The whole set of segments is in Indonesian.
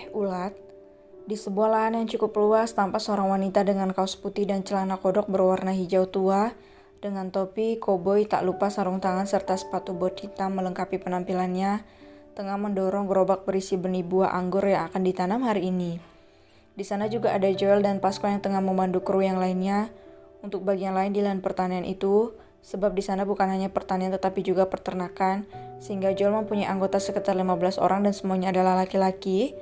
Ulat. Di sebuah lahan yang cukup luas, tampak seorang wanita dengan kaos putih dan celana kodok berwarna hijau tua, dengan topi, koboi, tak lupa sarung tangan serta sepatu bot hitam melengkapi penampilannya, tengah mendorong gerobak berisi benih buah anggur yang akan ditanam hari ini. Di sana juga ada Joel dan Pasco yang tengah memandu kru yang lainnya untuk bagian lain di lahan pertanian itu, sebab di sana bukan hanya pertanian tetapi juga peternakan, sehingga Joel mempunyai anggota sekitar 15 orang dan semuanya adalah laki-laki.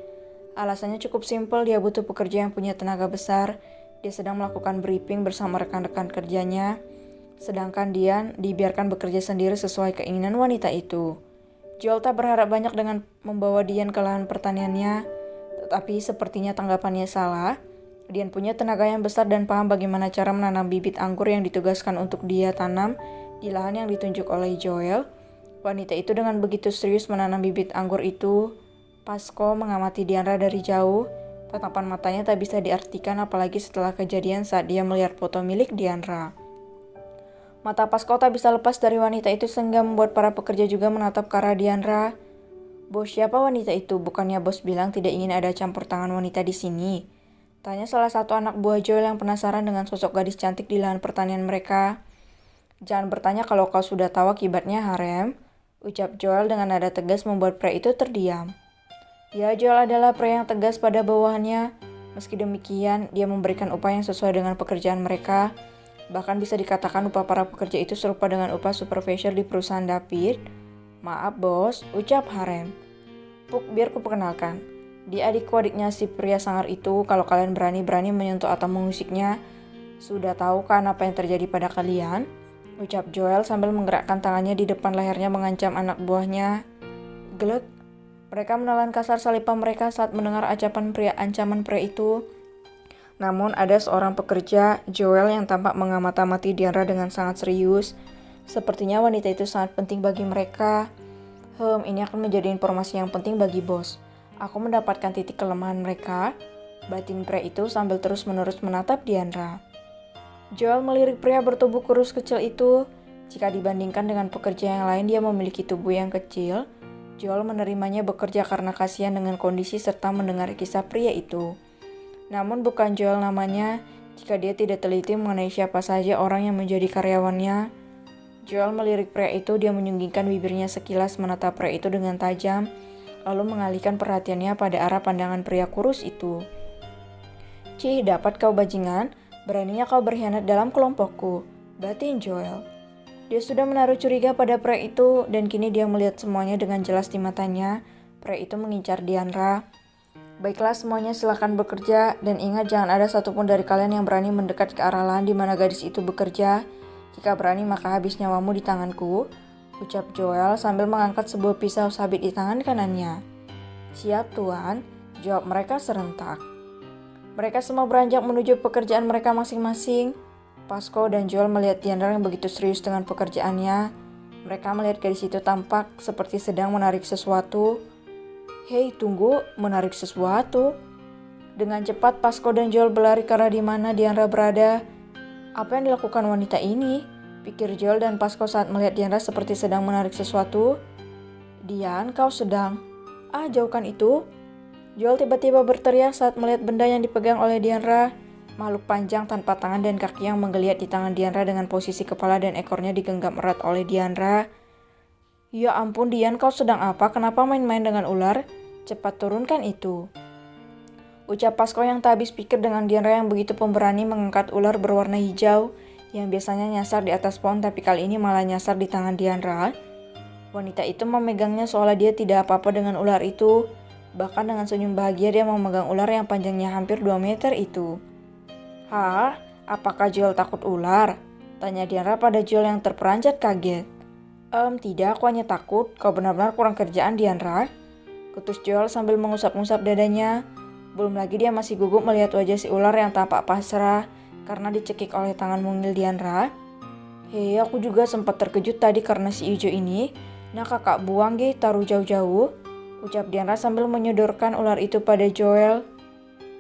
Alasannya cukup simpel, dia butuh pekerja yang punya tenaga besar. Dia sedang melakukan briefing bersama rekan-rekan kerjanya, sedangkan Dian dibiarkan bekerja sendiri sesuai keinginan wanita itu. Joel tak berharap banyak dengan membawa Dian ke lahan pertaniannya, tetapi sepertinya tanggapannya salah. Dian punya tenaga yang besar dan paham bagaimana cara menanam bibit anggur yang ditugaskan untuk dia tanam di lahan yang ditunjuk oleh Joel. Wanita itu dengan begitu serius menanam bibit anggur itu. Pasco mengamati Diandra dari jauh. Tatapan matanya tak bisa diartikan apalagi setelah kejadian saat dia melihat foto milik Diandra. Mata Pasco tak bisa lepas dari wanita itu sehingga membuat para pekerja juga menatap ke arah Diandra. "Bos, siapa wanita itu? Bukannya bos bilang tidak ingin ada campur tangan wanita di sini?" Tanya salah satu anak buah Joel yang penasaran dengan sosok gadis cantik di lahan pertanian mereka. "Jangan bertanya kalau kau sudah tahu akibatnya, Harem," ucap Joel dengan nada tegas membuat pria itu terdiam. Ya, Joel adalah pria yang tegas pada bawahannya. Meski demikian, dia memberikan upah yang sesuai dengan pekerjaan mereka. Bahkan bisa dikatakan upah para pekerja itu serupa dengan upah supervisor di perusahaan David. "Maaf bos," ucap Harem. "Puk, biar ku perkenalkan. Dia adiknya si pria sangar itu. Kalau kalian berani-berani menyentuh atau mengusiknya, sudah tahu kan apa yang terjadi pada kalian?" ucap Joel sambil menggerakkan tangannya di depan lehernya mengancam anak buahnya. Glek. Mereka menelan kasar salipah mereka saat mendengar ancaman pria itu. Namun ada seorang pekerja, Joel, yang tampak mengamati Diandra dengan sangat serius. Sepertinya wanita itu sangat penting bagi mereka. Ini akan menjadi informasi yang penting bagi bos. Aku mendapatkan titik kelemahan mereka, batin pria itu sambil terus-menerus menatap Diandra. Joel melirik pria bertubuh kurus kecil itu. Jika dibandingkan dengan pekerja yang lain, dia memiliki tubuh yang kecil. Joel menerimanya bekerja karena kasihan dengan kondisi serta mendengar kisah pria itu. Namun bukan Joel namanya jika dia tidak teliti mengenai siapa saja orang yang menjadi karyawannya. Joel melirik pria itu, dia menyunggingkan bibirnya sekilas menatap pria itu dengan tajam, lalu mengalihkan perhatiannya pada arah pandangan pria kurus itu. "Cih, dapat kau bajingan, beraninya kau berkhianat dalam kelompokku," batin Joel. Dia sudah menaruh curiga pada pria itu dan kini dia melihat semuanya dengan jelas di matanya. Pria itu mengincar Diandra. "Baiklah semuanya, silakan bekerja dan ingat jangan ada satupun dari kalian yang berani mendekat ke arah lahan di mana gadis itu bekerja. Jika berani maka habis nyawamu di tanganku," ucap Joel sambil mengangkat sebuah pisau sabit di tangan kanannya. "Siap tuan," jawab mereka serentak. Mereka semua beranjak menuju pekerjaan mereka masing-masing. Pasco dan Joel melihat Diandra yang begitu serius dengan pekerjaannya. Mereka melihat gadis itu tampak seperti sedang menarik sesuatu. "Hei, tunggu, menarik sesuatu?" Dengan cepat Pasco dan Joel berlari ke arah di mana Diandra berada. "Apa yang dilakukan wanita ini?" pikir Joel dan Pasco saat melihat Diandra seperti sedang menarik sesuatu. "Dian, kau sedang..." Jauhkan itu!" Joel tiba-tiba berteriak saat melihat benda yang dipegang oleh Diandra. Makhluk panjang tanpa tangan dan kaki yang menggeliat di tangan Diandra dengan posisi kepala dan ekornya digenggam erat oleh Diandra. "Ya ampun Dian, kau sedang apa? Kenapa main-main dengan ular? Cepat turunkan itu," ucap Pasco yang tak habis pikir dengan Diandra yang begitu pemberani mengangkat ular berwarna hijau yang biasanya nyasar di atas pohon tapi kali ini malah nyasar di tangan Diandra. Wanita itu memegangnya seolah dia tidak apa-apa dengan ular itu. Bahkan dengan senyum bahagia dia memegang ular yang panjangnya hampir 2 meter itu. "Hah? Apakah Joel takut ular?" tanya Diandra pada Joel yang terperanjat kaget. Tidak, aku hanya takut. Kau benar-benar kurang kerjaan, Diandra," kutus Joel sambil mengusap-ngusap dadanya. Belum lagi dia masih gugup melihat wajah si ular yang tampak pasrah. karena dicekik oleh tangan mungil Diandra. Hei, aku juga sempat terkejut tadi karena si ijo ini. Nah kakak buang taruh jauh-jauh, ucap Diandra sambil menyodorkan ular itu pada Joel.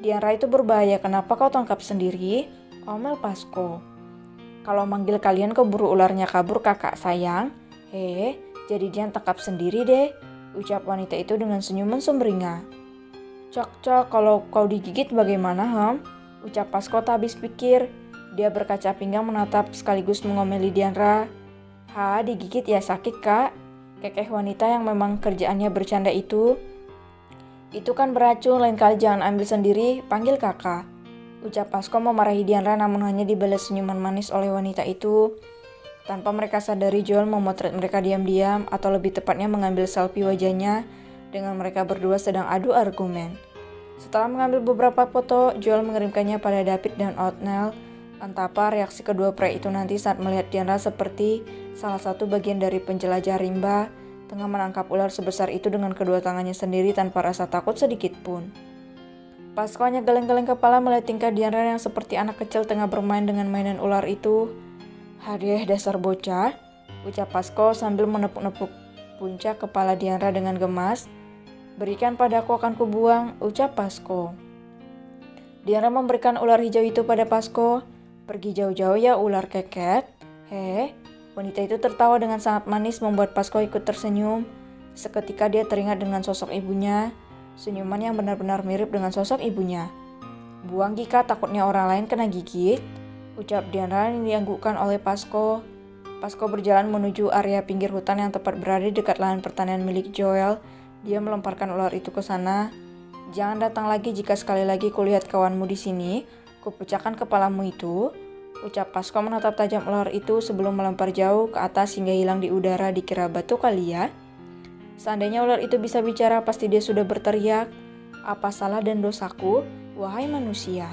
Diandra itu berbahaya, kenapa kau tangkap sendiri? Omel Pasco. Kalau manggil kalian keburu ularnya kabur kakak sayang. Hei, jadi dia tangkap sendiri deh, ucap wanita itu dengan senyuman sumringah. Cok, kalau kau digigit bagaimana, ucap Pasco tak habis pikir. Dia berkaca pinggang menatap sekaligus mengomeli Diandra. Digigit ya sakit kak, kekeh wanita yang memang kerjaannya bercanda itu. Itu kan beracun, lain kali jangan ambil sendiri, panggil kakak, ucap Pasco memarahi Diandra namun hanya dibalas senyuman manis oleh wanita itu. Tanpa mereka sadari, Joel memotret mereka diam-diam, atau lebih tepatnya mengambil selfie wajahnya dengan mereka berdua sedang adu argumen. Setelah mengambil beberapa foto, Joel mengirimkannya pada David dan Othniel. Entah apa reaksi kedua pria itu nanti saat melihat Diandra seperti salah satu bagian dari penjelajah rimba tengah menangkap ular sebesar itu dengan kedua tangannya sendiri tanpa rasa takut sedikit pun. Pasco hanya geleng-geleng kepala melihat tingkah Diandra yang seperti anak kecil tengah bermain dengan mainan ular itu. Hadiah dasar bocah, ucap Pasco sambil menepuk-nepuk puncak kepala Diandra dengan gemas. Berikan padaku akan kubuang, ucap Pasco. Diandra memberikan ular hijau itu pada Pasco. Pergi jauh-jauh ya ular keket. Wanita itu tertawa dengan sangat manis membuat Pasco ikut tersenyum. Seketika dia teringat dengan sosok ibunya. Senyuman yang benar-benar mirip dengan sosok ibunya. Buang Gika, takutnya orang lain kena gigit, ucap Diandra yang dianggukkan oleh Pasco. Pasco berjalan menuju area pinggir hutan yang tepat berada di dekat lahan pertanian milik Joel. Dia melemparkan ular itu ke sana. Jangan datang lagi jika sekali lagi kulihat kawanmu di sini. Kupecahkan kepalamu itu, ucap Pasco menatap tajam ular itu sebelum melempar jauh ke atas hingga hilang di udara dikira batu kali ya. Seandainya ular itu bisa bicara, pasti dia sudah berteriak, apa salah dan dosaku, wahai manusia.